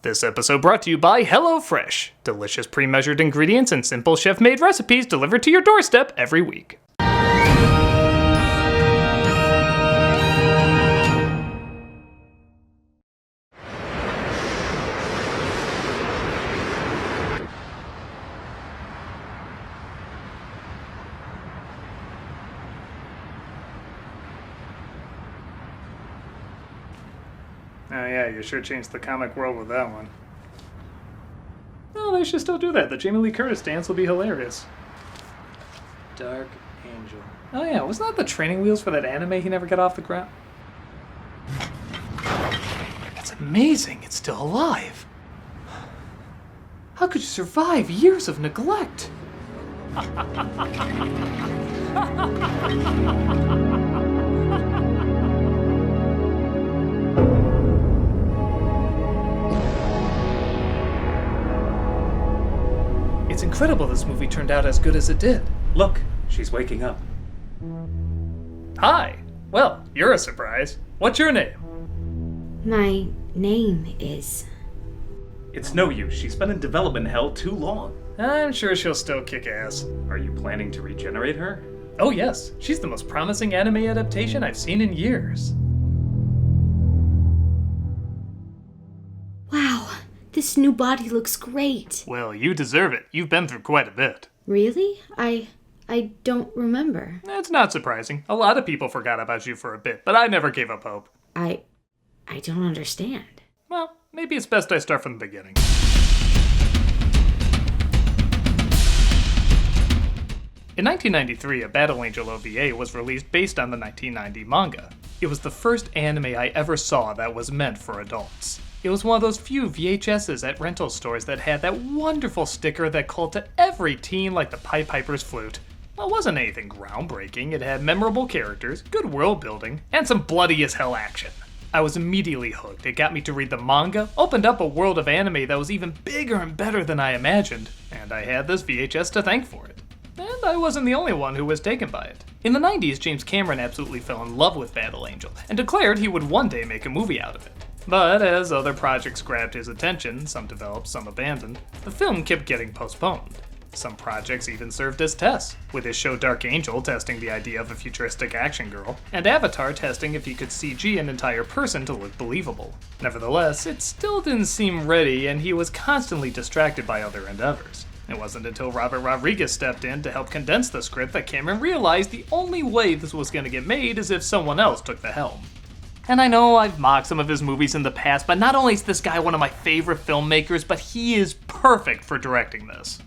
This episode brought to you by HelloFresh. Delicious pre-measured ingredients and simple chef-made recipes delivered to your doorstep every week. Oh yeah, you sure changed the comic world with that one. Oh, they should still do that. The Jamie Lee Curtis dance will be hilarious. Dark Angel. Oh yeah, wasn't that the training wheels for that anime he never got off the ground? That's amazing, it's still alive. How could you survive years of neglect? It's incredible this movie turned out as good as it did. Look, she's waking up. Hi. Well, you're a surprise. What's your name? My name is... It's no use. She's been in development hell too long. I'm sure she'll still kick ass. Are you planning to regenerate her? Oh yes, she's the most promising anime adaptation I've seen in years. Wow, this new body looks great. Well, you deserve it. You've been through quite a bit. Really? I don't remember. It's not surprising. A lot of people forgot about you for a bit, but I never gave up hope. I don't understand. Well, maybe it's best I start from the beginning. In 1993, a Battle Angel OVA was released based on the 1990 manga. It was the first anime I ever saw that was meant for adults. It was one of those few VHSs at rental stores that had that wonderful sticker that called to every teen like the Pied Piper's flute. Well, it wasn't anything groundbreaking. It had memorable characters, good world building, and some bloody as hell action. I was immediately hooked. It got me to read the manga, opened up a world of anime that was even bigger and better than I imagined, and I had this VHS to thank for it. And I wasn't the only one who was taken by it. In the 90s, James Cameron absolutely fell in love with Battle Angel, and declared he would one day make a movie out of it. But as other projects grabbed his attention, some developed, some abandoned, the film kept getting postponed. Some projects even served as tests, with his show Dark Angel testing the idea of a futuristic action girl, and Avatar testing if he could CG an entire person to look believable. Nevertheless, it still didn't seem ready, and he was constantly distracted by other endeavors. It wasn't until Robert Rodriguez stepped in to help condense the script that Cameron realized the only way this was going to get made is if someone else took the helm. And I know I've mocked some of his movies in the past, but not only is this guy one of my favorite filmmakers, but he is perfect for directing this.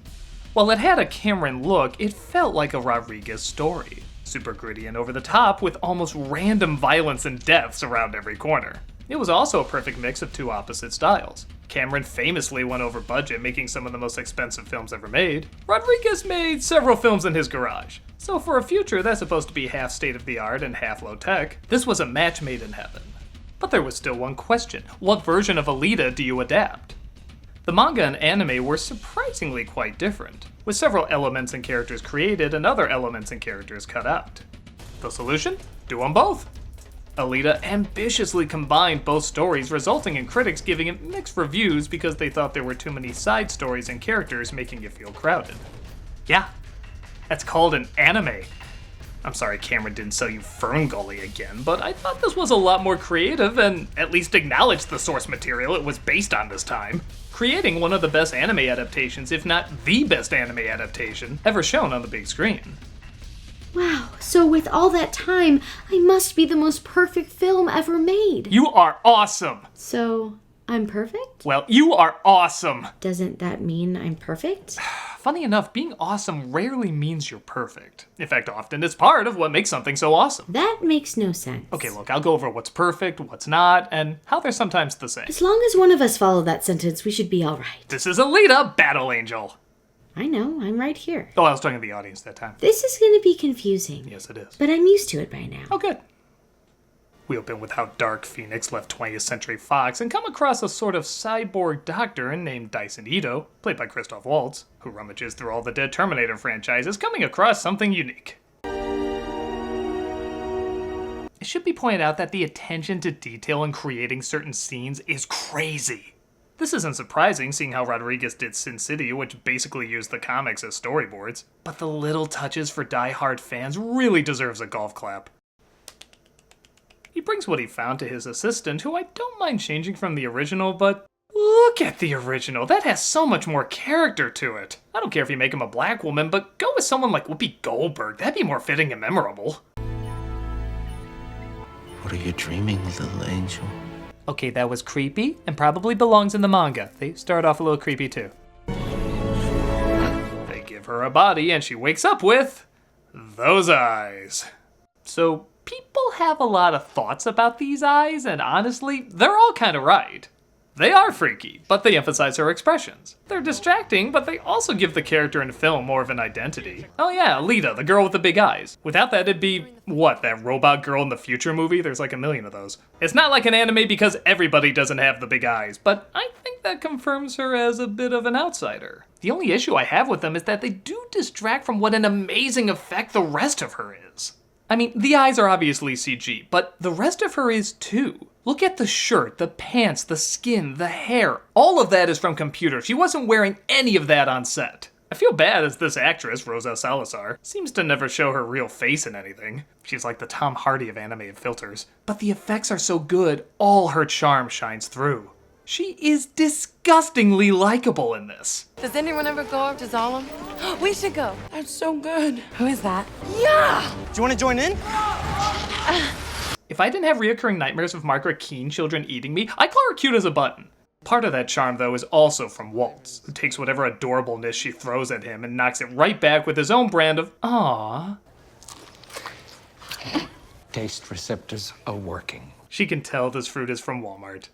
While it had a Cameron look, it felt like a Rodriguez story. Super gritty and over the top, with almost random violence and deaths around every corner. It was also a perfect mix of two opposite styles. Cameron famously went over budget, making some of the most expensive films ever made. Rodriguez made several films in his garage. So for a future that's supposed to be half state-of-the-art and half low-tech, this was a match made in heaven. But there was still one question. What version of Alita do you adapt? The manga and anime were surprisingly quite different, with several elements and characters created and other elements and characters cut out. The solution? Do them both. Alita ambitiously combined both stories, resulting in critics giving it mixed reviews because they thought there were too many side stories and characters making it feel crowded. Yeah, that's called an anime. I'm sorry Cameron didn't sell you Fern Gully again, but I thought this was a lot more creative and at least acknowledged the source material it was based on this time, creating one of the best anime adaptations, if not the best anime adaptation, ever shown on the big screen. Wow, so with all that time, I must be the most perfect film ever made. You are awesome! So, I'm perfect? Well, you are awesome! Doesn't that mean I'm perfect? Funny enough, being awesome rarely means you're perfect. In fact, often it's part of what makes something so awesome. That makes no sense. Okay, look, I'll go over what's perfect, what's not, and how they're sometimes the same. As long as one of us follow that sentence, we should be alright. This is Alita, Battle Angel! I know, I'm right here. Oh, I was talking to the audience that time. This is gonna be confusing. Yes, it is. But I'm used to it by now. Oh, good. We open with how Dark Phoenix left 20th Century Fox and come across a sort of cyborg doctor named Dyson Ito, played by Christoph Waltz, who rummages through all the dead Terminator franchises, coming across something unique. It should be pointed out that the attention to detail in creating certain scenes is crazy. This isn't surprising, seeing how Rodriguez did Sin City, which basically used the comics as storyboards. But the little touches for die-hard fans really deserves a golf clap. He brings what he found to his assistant, who I don't mind changing from the original, but look at the original. That has so much more character to it. I don't care if you make him a black woman, but go with someone like Whoopi Goldberg. That'd be more fitting and memorable. What are you dreaming, little angel? Okay, that was creepy, and probably belongs in the manga. They start off a little creepy too. They give her a body, and she wakes up with those eyes. So people have a lot of thoughts about these eyes, and honestly, they're all kind of right. They are freaky, but they emphasize her expressions. They're distracting, but they also give the character in film more of an identity. Oh yeah, Alita, the girl with the big eyes. Without that, it'd be, what, that robot girl in the future movie? There's like a million of those. It's not like an anime because everybody doesn't have the big eyes, but I think that confirms her as a bit of an outsider. The only issue I have with them is that they do distract from what an amazing effect the rest of her is. I mean, the eyes are obviously CG, but the rest of her is too. Look at the shirt, the pants, the skin, the hair. All of that is from computer. She wasn't wearing any of that on set. I feel bad as this actress, Rosa Salazar, seems to never show her real face in anything. She's like the Tom Hardy of animated filters. But the effects are so good, all her charm shines through. She is disgustingly likable in this. Does anyone ever go up to Zalem? We should go. That's so good. Who is that? Yeah! Do you want to join in? If I didn't have reoccurring nightmares of Margaret Keene children eating me, I'd call her cute as a button. Part of that charm, though, is also from Waltz, who takes whatever adorableness she throws at him and knocks it right back with his own brand of aww. Taste receptors are working. She can tell this fruit is from Walmart.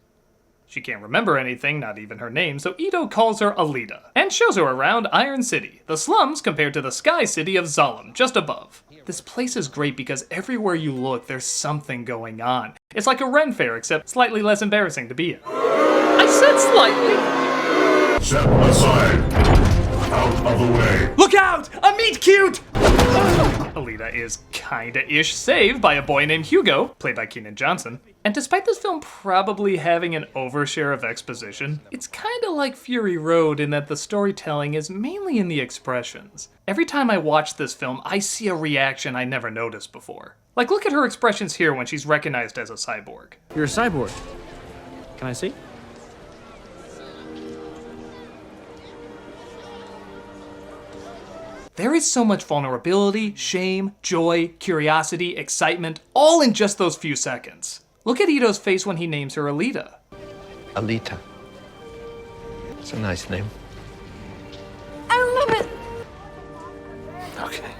She can't remember anything, not even her name, so Ito calls her Alita, and shows her around Iron City, the slums compared to the Sky City of Zalem, just above. This place is great because everywhere you look, there's something going on. It's like a Ren Fair, except slightly less embarrassing to be in. I said slightly! Step aside! Out of the way! Look out! A meet cute! Alita is kinda-ish saved by a boy named Hugo, played by Keean Johnson. And despite this film probably having an overshare of exposition, it's kinda like Fury Road in that the storytelling is mainly in the expressions. Every time I watch this film, I see a reaction I never noticed before. Like, look at her expressions here when she's recognized as a cyborg. You're a cyborg. Can I see? There is so much vulnerability, shame, joy, curiosity, excitement, all in just those few seconds. Look at Ito's face when he names her Alita. Alita. It's a nice name. I love it. Okay.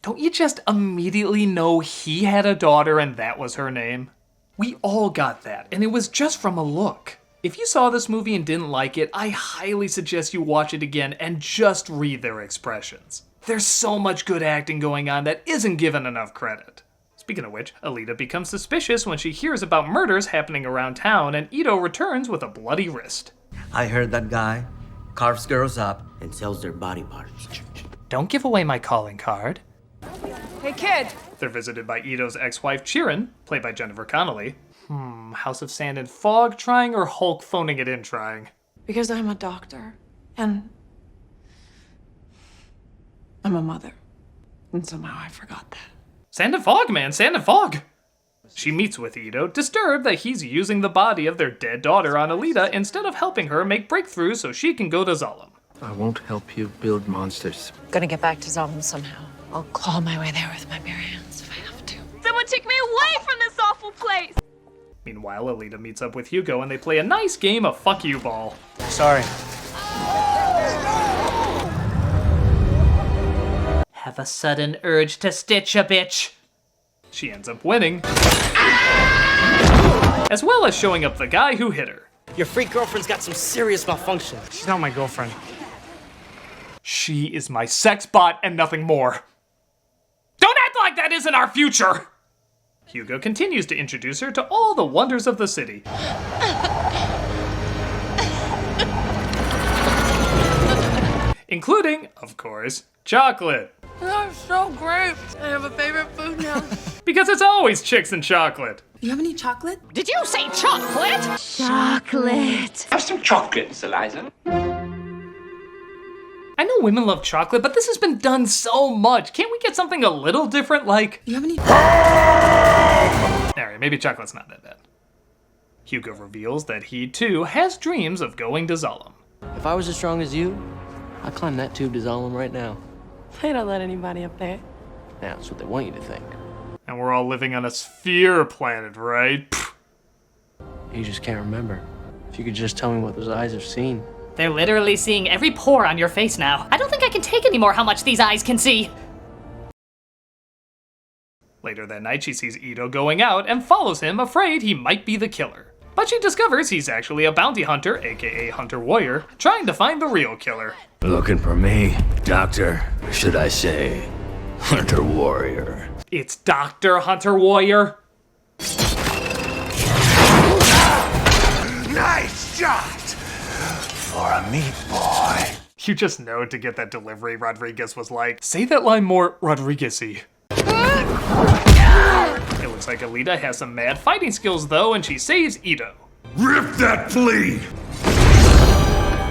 Don't you just immediately know he had a daughter and that was her name? We all got that, and it was just from a look. If you saw this movie and didn't like it, I highly suggest you watch it again and just read their expressions. There's so much good acting going on that isn't given enough credit. Speaking of which, Alita becomes suspicious when she hears about murders happening around town, and Ito returns with a bloody wrist. I heard that guy carves girls up and sells their body parts. Don't give away my calling card. Hey, kid. They're visited by Ito's ex-wife Chirin, played by Jennifer Connelly. House of Sand and Fog trying or Hulk phoning it in trying? Because I'm a doctor, and I'm a mother. And somehow I forgot that. Sand and Fog, man, Sand and Fog! She meets with Ito, disturbed that he's using the body of their dead daughter on Alita instead of helping her make breakthroughs so she can go to Zalem. I won't help you build monsters. Gonna get back to Zalem somehow. I'll claw my way there with my bare hands if I have to. Someone take me away from this awful place! Meanwhile, Alita meets up with Hugo and they play a nice game of fuck you ball. Sorry. Have a sudden urge to stitch a bitch. She ends up winning. As well as showing up the guy who hit her. Your freak girlfriend's got some serious malfunction. She's not my girlfriend. She is my sex bot and nothing more. Don't act like that isn't our future! Hugo continues to introduce her to all the wonders of the city. Including, of course, chocolate. That's so great. I have a favorite food now. Because it's always chicks and chocolate. You have any chocolate? Did you say chocolate? Chocolate. Have some chocolates, Eliza. I know women love chocolate, but this has been done so much. Can't we get something a little different, like... You have any... Alright, maybe chocolate's not that bad. Hugo reveals that he, too, has dreams of going to Zalem. If I was as strong as you, I'd climb that tube to Zalem right now. They don't let anybody up there. Yeah, that's what they want you to think. And we're all living on a sphere planet, right? Pfft. You just can't remember. If you could just tell me what those eyes have seen. They're literally seeing every pore on your face now. I don't think I can take anymore how much these eyes can see. Later that night, she sees Ito going out and follows him, afraid he might be the killer. But she discovers he's actually a bounty hunter, aka Hunter Warrior, trying to find the real killer. Looking for me, Doctor? Or should I say, Hunter Warrior? It's Dr. Hunter Warrior. Nice shot! For a meat boy. You just know to get that delivery Rodriguez was like, say that line more Rodriguez-y. It looks like Alita has some mad fighting skills though, and she saves Ito. Rip that flea!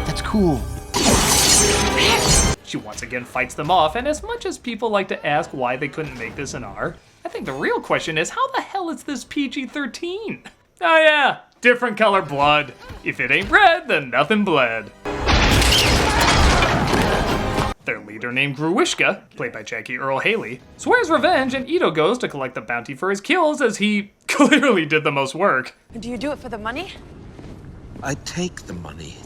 That's cool. She once again fights them off, and as much as people like to ask why they couldn't make this an R, I think the real question is how the hell is this PG-13? Oh yeah, different color blood. If it ain't red, then nothing bled. Their leader, named Grishka, played by Earle Haley, swears revenge, and Ito goes to collect the bounty for his kills as he clearly did the most work. Do you do it for the money? I take the money.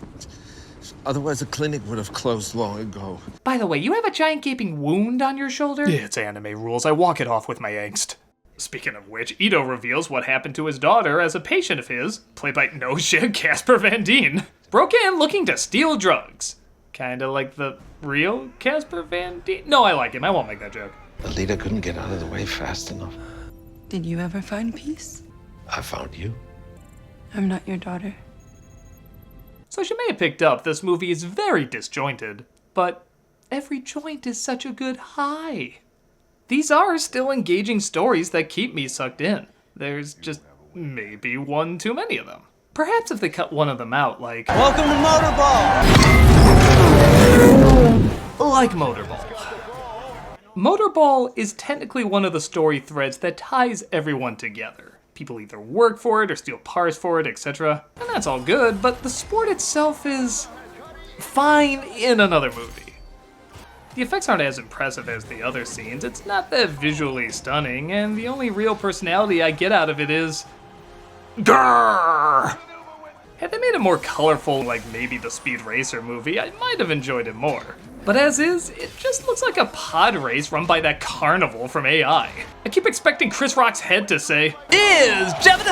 Otherwise, the clinic would have closed long ago. By the way, you have a giant gaping wound on your shoulder? Yeah, it's anime rules. I walk it off with my angst. Speaking of which, Ito reveals what happened to his daughter as a patient of his, played by no shit Casper Van Dien, broke in looking to steal drugs. Kinda like the real Casper Van Dien? No, I like him. I won't make that joke. Alita couldn't get out of the way fast enough. Did you ever find peace? I found you. I'm not your daughter. So as you may have picked up, this movie is very disjointed, but every joint is such a good high. These are still engaging stories that keep me sucked in. There's just maybe one too many of them. Perhaps if they cut one of them out, like... Welcome to Motorball! Like Motorball. Motorball is technically one of the story threads that ties everyone together. People either work for it or steal parts for it, etc. And that's all good, but the sport itself is fine in another movie. The effects aren't as impressive as the other scenes, it's not that visually stunning, and the only real personality I get out of it is... Grrr! Had they made it more colorful, like maybe the Speed Racer movie, I might have enjoyed it more. But as is, it just looks like a pod race run by that carnival from AI. I keep expecting Chris Rock's head to say, "Is Jabba the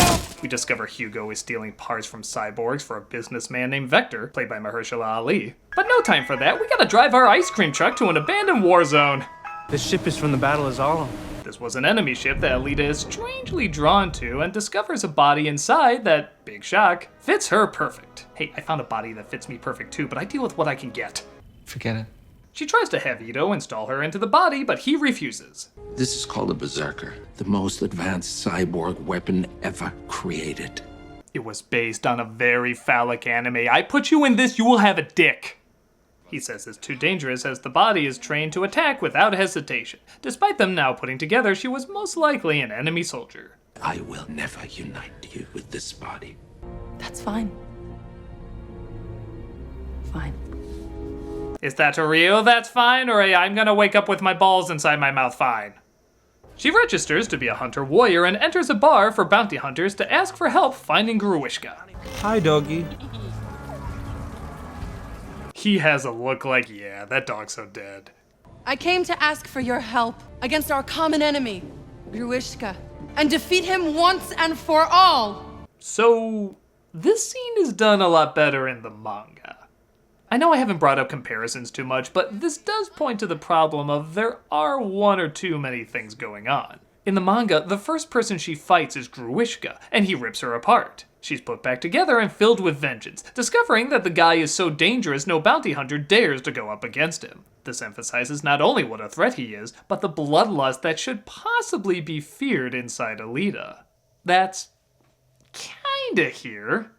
Hutt!" We discover Hugo is stealing parts from cyborgs for a businessman named Vector, played by Mahershala Ali. But no time for that, we gotta drive our ice cream truck to an abandoned war zone. This ship is from the Battle of Zalem. This was an enemy ship that Alita is strangely drawn to and discovers a body inside that, big shock, fits her perfect. Hey, I found a body that fits me perfect too, but I deal with what I can get. Forget it. She tries to have Ito install her into the body, but he refuses. This is called a Berserker, the most advanced cyborg weapon ever created. It was based on a very phallic anime. I put you in this, you will have a dick. He says it's too dangerous as the body is trained to attack without hesitation. Despite them now putting together, she was most likely an enemy soldier. I will never unite you with this body. That's fine. Fine. Is that a real that's fine, or a I'm gonna wake up with my balls inside my mouth fine? She registers to be a hunter warrior and enters a bar for bounty hunters to ask for help finding Grishka. Hi, doggy. He has a look like, yeah, that dog's so dead. I came to ask for your help against our common enemy, Grishka, and defeat him once and for all. So, this scene is done a lot better in the manga. I know I haven't brought up comparisons too much, but this does point to the problem of there are one or too many things going on. In the manga, the first person she fights is Grishka, and he rips her apart. She's put back together and filled with vengeance, discovering that the guy is so dangerous no bounty hunter dares to go up against him. This emphasizes not only what a threat he is, but the bloodlust that should possibly be feared inside Alita. That's kinda here.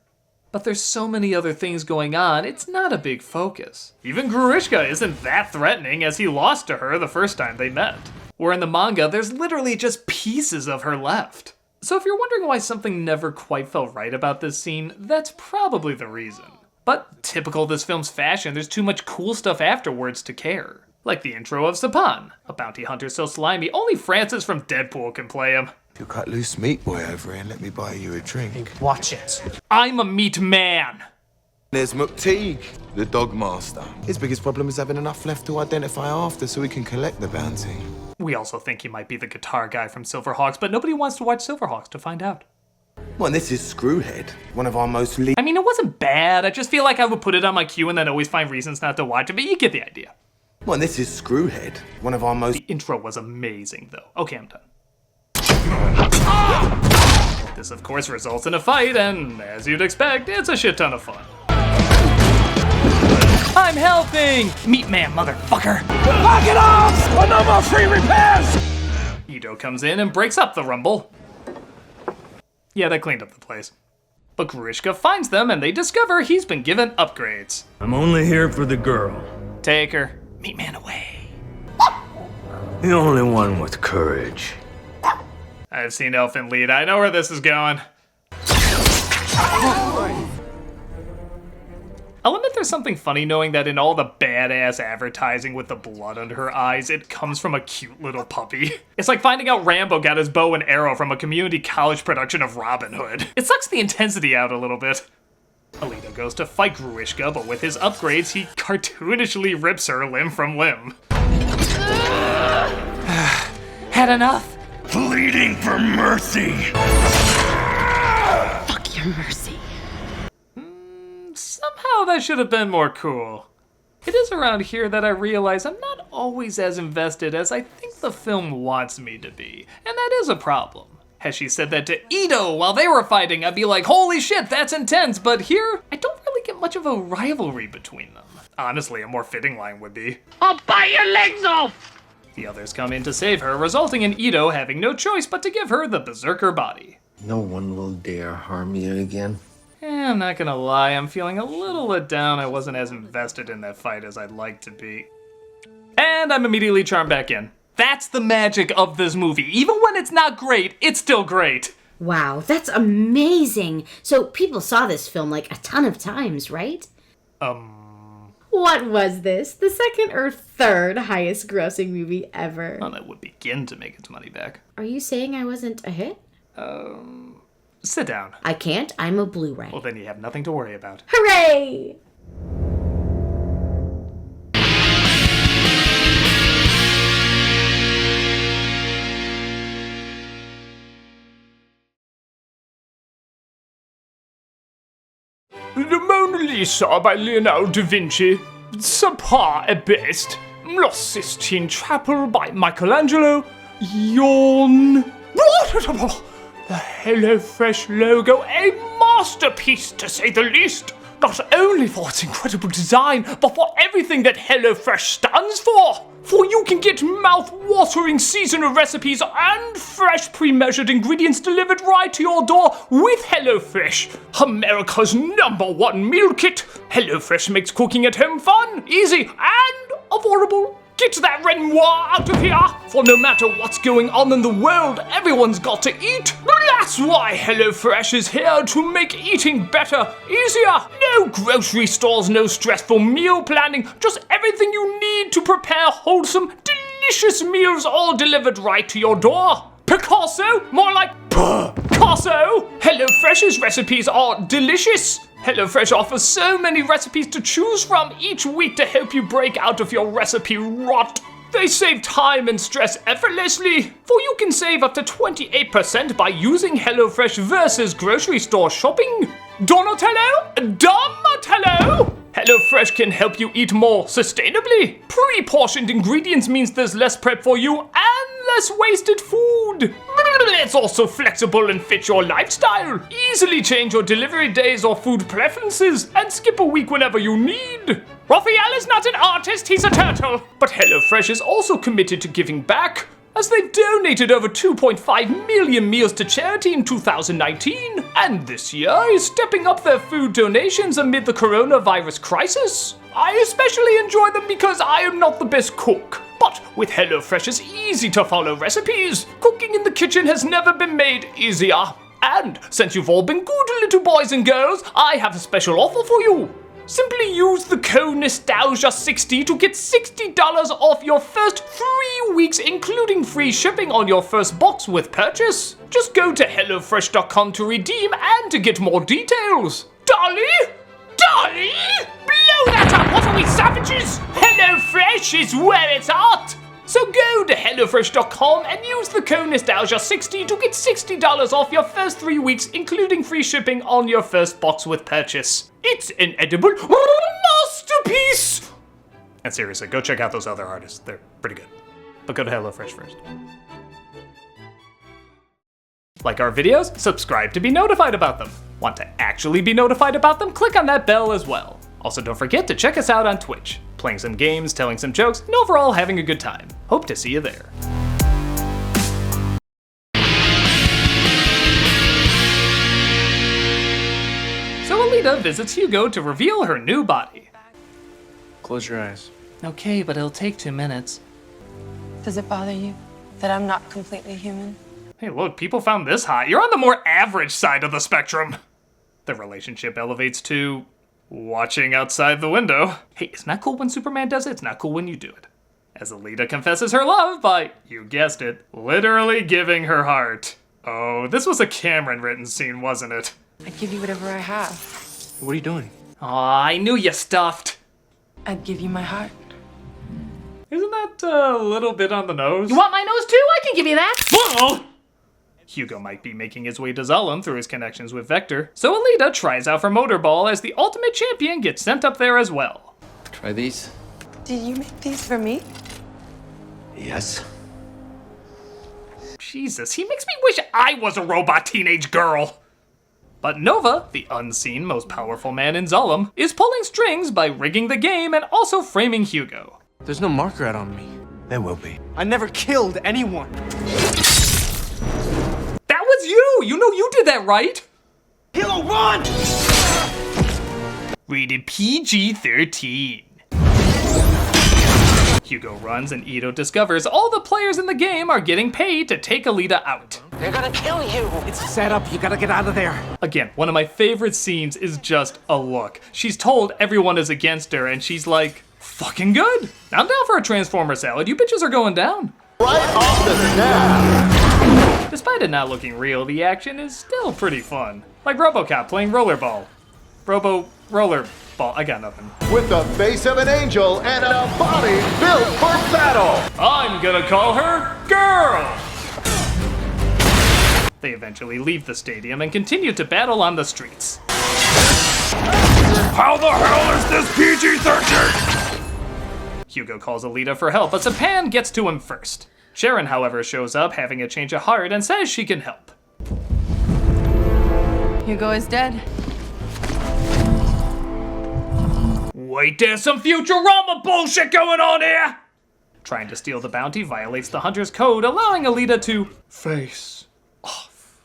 But there's so many other things going on, it's not a big focus. Even Grishka isn't that threatening, as he lost to her the first time they met. Where in the manga, there's literally just pieces of her left. So if you're wondering why something never quite felt right about this scene, that's probably the reason. But typical of this film's fashion, there's too much cool stuff afterwards to care. Like the intro of Sapan, a bounty hunter so slimy, only Francis from Deadpool can play him. You cut loose meat boy over here and let me buy you a drink. Watch it. I'm a meat man! There's McTeague, the dog master. His biggest problem is having enough left to identify after so he can collect the bounty. We also think he might be the guitar guy from Silverhawks, but nobody wants to watch Silverhawks to find out. Well, this is Screwhead, one of our most I mean, it wasn't bad. I just feel like I would put it on my queue and then always find reasons not to watch it, but you get the idea. Well, this is Screwhead, one of our most... The intro was amazing, though. Okay, I'm done. This, of course, results in a fight, and as you'd expect, it's a shit ton of fun. I'm helping! Meat man, motherfucker! Knock it off! No more free repairs! Ito comes in and breaks up the rumble. Yeah, they cleaned up the place. But Grishka finds them, and they discover he's been given upgrades. I'm only here for the girl. Take her. Meat man away. The only one with courage. I've seen Elfin Lead. I know where this is going. I'll admit there's something funny knowing that in all the badass advertising with the blood under her eyes, it comes from a cute little puppy. It's like finding out Rambo got his bow and arrow from a community college production of Robin Hood. It sucks the intensity out a little bit. Alita goes to fight Grishka, but with his upgrades, he cartoonishly rips her limb from limb. Had enough? Pleading for mercy. Fuck your mercy. Somehow that should have been more cool. It is around here that I realize I'm not always as invested as I think the film wants me to be, and that is a problem. Had she said that to Ito while they were fighting, I'd be like, holy shit, that's intense, but here, I don't really get much of a rivalry between them. Honestly, a more fitting line would be, I'll bite your legs off! The others come in to save her, resulting in Ito having no choice but to give her the berserker body. No one will dare harm you again. I'm not gonna lie, I'm feeling a little let down. I wasn't as invested in that fight as I'd like to be. And I'm immediately charmed back in. That's the magic of this movie. Even when it's not great, it's still great. Wow, that's amazing. So people saw this film like a ton of times, right? What was this? The second or third highest grossing movie ever? Well, that would begin to make its money back. Are you saying I wasn't a hit? Sit down. I can't. I'm a Blu-ray. Well, then you have nothing to worry about. Hooray! The Mona Lisa by Leonardo da Vinci, subpar at best. Lost Sistine Chapel by Michelangelo, yawn. The HelloFresh logo, a masterpiece to say the least. Not only for its incredible design, but for everything that HelloFresh stands for. For you can get mouth-watering seasonal recipes and fresh pre-measured ingredients delivered right to your door with HelloFresh, America's #1 meal kit. HelloFresh makes cooking at home fun, easy, and affordable. Get that Renoir out of here! For no matter what's going on in the world, everyone's got to eat. That's why HelloFresh is here to make eating better, easier. No grocery stores, no stressful meal planning, just everything you need to prepare wholesome, delicious meals all delivered right to your door. Picasso? More like Picasso! HelloFresh's recipes are delicious. HelloFresh offers so many recipes to choose from each week to help you break out of your recipe rot. They save time and stress effortlessly, for you can save up to 28% by using HelloFresh versus grocery store shopping. Donatello? HelloFresh can help you eat more sustainably. Pre-portioned ingredients means there's less prep for you and less wasted food. It's also flexible and fit your lifestyle. Easily change your delivery days or food preferences and skip a week whenever you need. Raphael is not an artist, he's a turtle. But HelloFresh is also committed to giving back, as they've donated over 2.5 million meals to charity in 2019, and this year is stepping up their food donations amid the coronavirus crisis. I especially enjoy them because I am not the best cook, but with HelloFresh's easy-to-follow recipes, cooking in the kitchen has never been made easier. And since you've all been good little boys and girls, I have a special offer for you. Simply use the code Nostalgia60 to get $60 off your first 3 weeks, including free shipping on your first box with purchase. Just go to HelloFresh.com to redeem and to get more details. Dolly? Dolly? Blow that up! What are we, savages? HelloFresh is where it's at! So go to HelloFresh.com and use the code Nostalgia60 to get $60 off your first 3 weeks, including free shipping on your first box with purchase. It's an edible masterpiece! And seriously, go check out those other artists. They're pretty good. But go to HelloFresh first. Like our videos? Subscribe to be notified about them. Want to actually be notified about them? Click on that bell as well. Also, don't forget to check us out on Twitch. Playing some games, telling some jokes, and overall having a good time. Hope to see you there. So Alita visits Hugo to reveal her new body. Close your eyes. Okay, but it'll take 2 minutes. Does it bother you that I'm not completely human? Hey, look, people found this hot. You're on the more average side of the spectrum. The relationship elevates to watching outside the window. Hey, it's not cool when Superman does it, it's not cool when you do it. As Alita confesses her love by, you guessed it, literally giving her heart. Oh, this was a Cameron-written scene, wasn't it? I'd give you whatever I have. What are you doing? Aw, I knew you stuffed. I'd give you my heart. Isn't that a little bit on the nose? You want my nose too? I can give you that. Whoa! Hugo might be making his way to Zalem through his connections with Vector, so Alita tries out for Motorball as the ultimate champion gets sent up there as well. Try these. Did you make these for me? Yes. Jesus, he makes me wish I was a robot teenage girl. But Nova, the unseen most powerful man in Zalem, is pulling strings by rigging the game and also framing Hugo. There's no marker out on me. There will be. I never killed anyone. That was you! You know you did that, right? Hilo, run! Rated PG-13. Hugo runs and Ito discovers all the players in the game are getting paid to take Alita out. They're gonna kill you! It's set up, you gotta get out of there. Again, one of my favorite scenes is just a look. She's told everyone is against her and she's like, fucking good. I'm down for a Transformer salad, you bitches are going down. Right off the snap! Despite it not looking real, the action is still pretty fun. Like RoboCop playing rollerball. Rollerball, I got nothing. With the face of an angel and a body built for battle! I'm gonna call her Girl! They eventually leave the stadium and continue to battle on the streets. How the hell is this PG-13? Hugo calls Alita for help, but Zapan gets to him first. Sharon, however, shows up having a change of heart and says she can help. Hugo is dead. Wait, there's some Futurama bullshit going on here! Trying to steal the bounty violates the Hunter's code, allowing Alita to face off.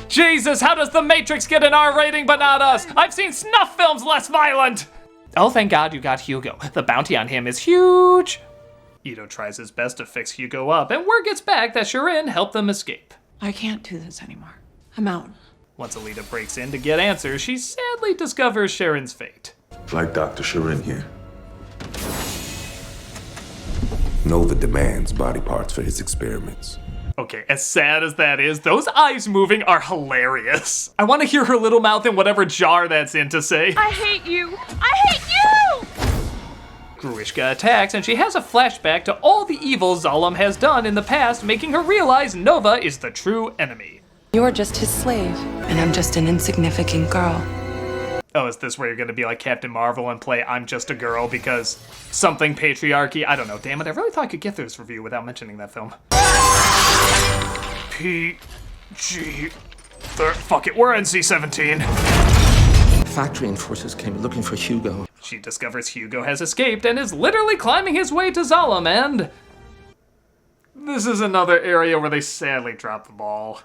Jesus, how does The Matrix get an R rating but not us? I've seen snuff films less violent! Oh, thank God you got Hugo. The bounty on him is huge. Ito tries his best to fix Hugo up, and word gets back that Sharon helped them escape. I can't do this anymore. I'm out. Once Alita breaks in to get answers, she sadly discovers Sharon's fate. Like Dr. Sharon here. Nova demands body parts for his experiments. Okay, as sad as that is, those eyes moving are hilarious. I want to hear her little mouth in whatever jar that's in to say, I hate you! I hate you! Grishka attacks, and she has a flashback to all the evil Zalem has done in the past, making her realize Nova is the true enemy. You're just his slave, and I'm just an insignificant girl. Oh, is this where you're gonna be like Captain Marvel and play I'm just a girl because something patriarchy? I don't know, damn it, I really thought I could get through this review without mentioning that film. PG. Fuck it, we're NC-17. Factory enforcers came looking for Hugo. She discovers Hugo has escaped and is literally climbing his way to Zalem, and this is another area where they sadly drop the ball.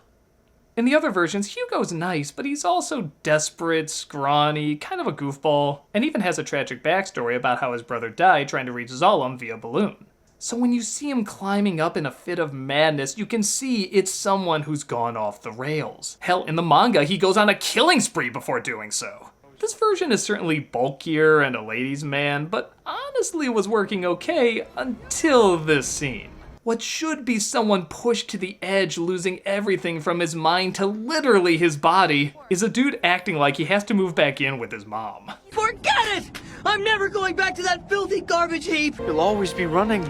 In the other versions, Hugo's nice, but he's also desperate, scrawny, kind of a goofball, and even has a tragic backstory about how his brother died trying to reach Zalem via balloon. So when you see him climbing up in a fit of madness, you can see it's someone who's gone off the rails. Hell, in the manga, he goes on a killing spree before doing so. This version is certainly bulkier and a ladies' man, but honestly was working okay until this scene. What should be someone pushed to the edge, losing everything from his mind to literally his body, is a dude acting like he has to move back in with his mom. Forget it! I'm never going back to that filthy garbage heap! You'll always be running.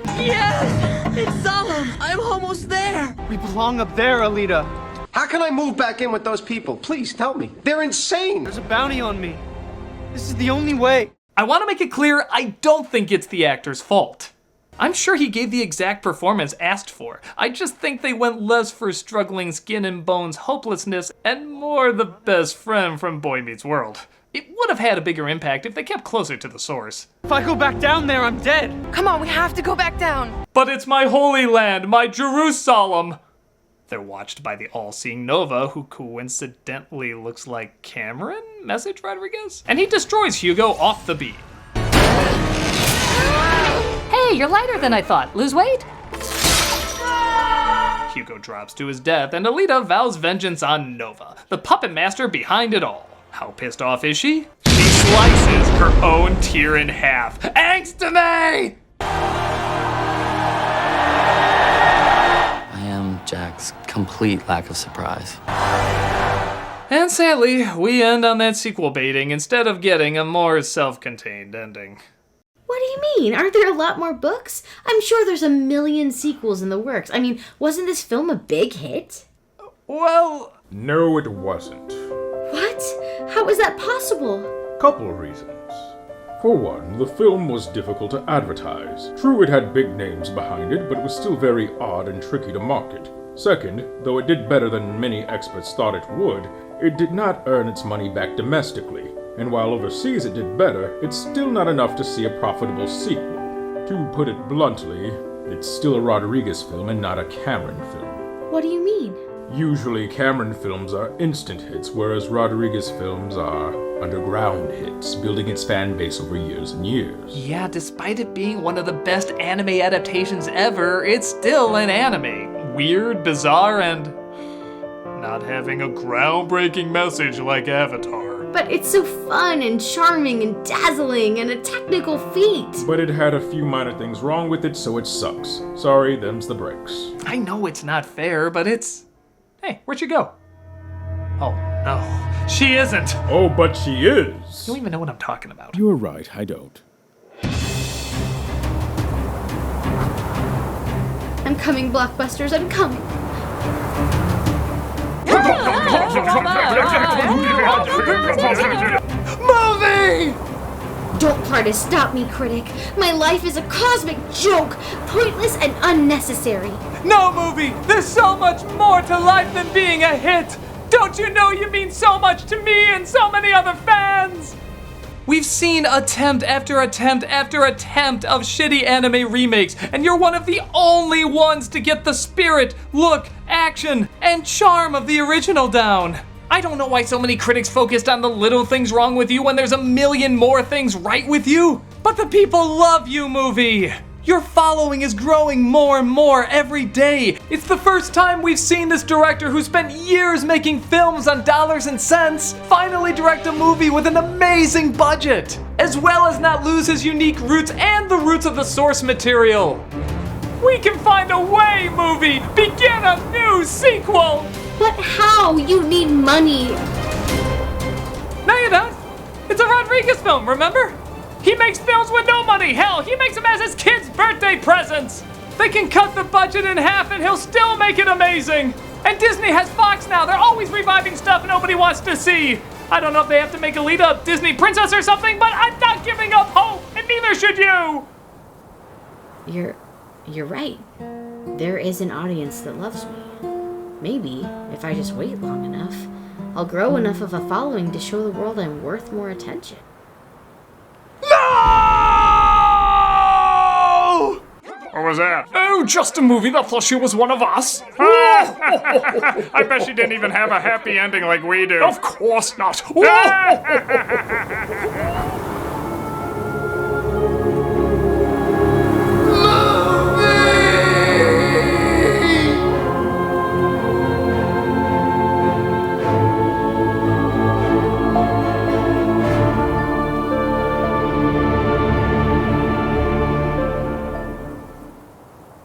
Yes! It's Zalem! I'm almost there! We belong up there, Alita. How can I move back in with those people? Please tell me. They're insane! There's a bounty on me. This is the only way. I want to make it clear, I don't think it's the actor's fault. I'm sure he gave the exact performance asked for. I just think they went less for struggling skin and bones hopelessness and more the best friend from Boy Meets World. It would have had a bigger impact if they kept closer to the source. If I go back down there, I'm dead. Come on, we have to go back down. But it's my holy land, my Jerusalem. They're watched by the all-seeing Nova, who coincidentally looks like Cameron Message Rodriguez, and he destroys Hugo off the beat. Hey, you're lighter than I thought. Lose weight? Hugo drops to his death, and Alita vows vengeance on Nova, the puppet master behind it all. How pissed off is she? She slices her own tear in half. Angst to me! I am Jack's complete lack of surprise. And sadly, we end on that sequel baiting instead of getting a more self-contained ending. What do you mean? Aren't there a lot more books? I'm sure there's a million sequels in the works. I mean, wasn't this film a big hit? Well... No, it wasn't. What? How is that possible? Couple of reasons. For one, the film was difficult to advertise. True, it had big names behind it, but it was still very odd and tricky to market. Second, though it did better than many experts thought it would, it did not earn its money back domestically. And while overseas it did better, it's still not enough to see a profitable sequel. To put it bluntly, it's still a Rodriguez film and not a Cameron film. What do you mean? Usually Cameron films are instant hits, whereas Rodriguez films are underground hits, building its fan base over years and years. Yeah, despite it being one of the best anime adaptations ever, it's still an anime. Weird, bizarre, and not having a groundbreaking message like Avatar. But it's so fun and charming and dazzling and a technical feat. But it had a few minor things wrong with it, so it sucks. Sorry, them's the breaks. I know it's not fair, but it's... Hey, where'd you go? Oh, no. She isn't! Oh, but she is! You don't even know what I'm talking about. You were right, I don't. I'm coming, Blockbusters, I'm coming. Movie! Don't try to stop me, Critic. My life is a cosmic joke, pointless and unnecessary. No, movie! There's so much more to life than being a hit! Don't you know you mean so much to me and so many other fans? We've seen attempt after attempt after attempt of shitty anime remakes, and you're one of the only ones to get the spirit, look, action, and charm of the original down. I don't know why so many critics focused on the little things wrong with you when there's a million more things right with you, but the people love you, movie. Your following is growing more and more every day. It's the first time we've seen this director who spent years making films on dollars and cents finally direct a movie with an amazing budget, as well as not lose his unique roots and the roots of the source material. We can find a way, movie! Begin a new sequel! But how? You need money. No, you don't. It's a Rodriguez film, remember? He makes films with no money. Hell, he makes them as his kids' birthday presents. They can cut the budget in half and he'll still make it amazing. And Disney has Fox now. They're always reviving stuff nobody wants to see. I don't know if they have to make Alita a Disney princess or something, but I'm not giving up hope, and neither should you. You're right. there is an audience that loves me. Maybe, if I just wait long enough, I'll grow enough of a following to show the world I'm worth more attention. What was that? Oh, just a movie that thought she was one of us. I bet she didn't even have a happy ending like we do. Of course not.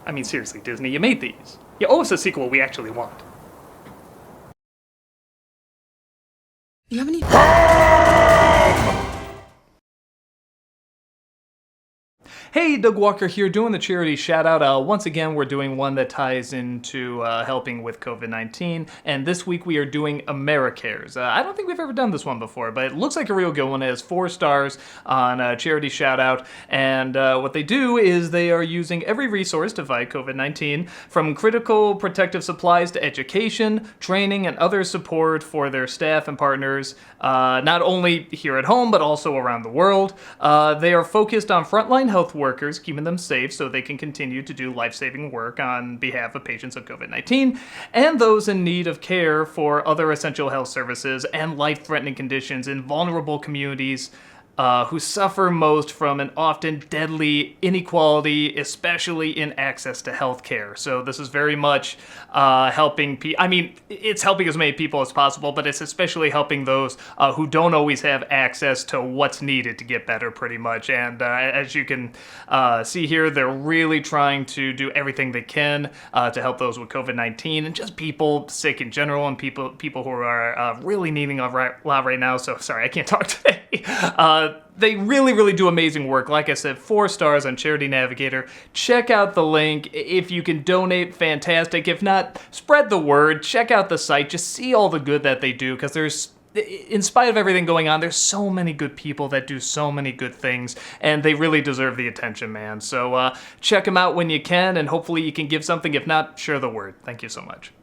I mean, seriously, Disney, you made these. You owe us a sequel we actually want. You have any... Hey, Doug Walker here, doing the charity shout-out. Once again, we're doing one that ties into helping with COVID-19, and this week we are doing AmeriCares. I don't think we've ever done this one before, but it looks like a real good one. It has 4 stars on charity shout-out, and what they do is they are using every resource to fight COVID-19, from critical protective supplies to education, training, and other support for their staff and partners, not only here at home, but also around the world. They are focused on frontline health workers, keeping them safe so they can continue to do life-saving work on behalf of patients of COVID-19 and those in need of care for other essential health services and life-threatening conditions in vulnerable communities who suffer most from an often deadly inequality, especially in access to healthcare. So this is very much helping people. I mean, it's helping as many people as possible, but it's especially helping those who don't always have access to what's needed to get better, pretty much. And as you can see here, they're really trying to do everything they can to help those with COVID-19 and just people sick in general and people who are really needing a lot right now. So sorry, I can't talk today. They really, really do amazing work. Like I said, 4 stars on Charity Navigator. Check out the link. If you can donate, fantastic. If not, spread the word. Check out the site. Just see all the good that they do, because there's, in spite of everything going on, there's so many good people that do so many good things, and they really deserve the attention, man. So check them out when you can, and hopefully you can give something. If not, share the word. Thank you so much.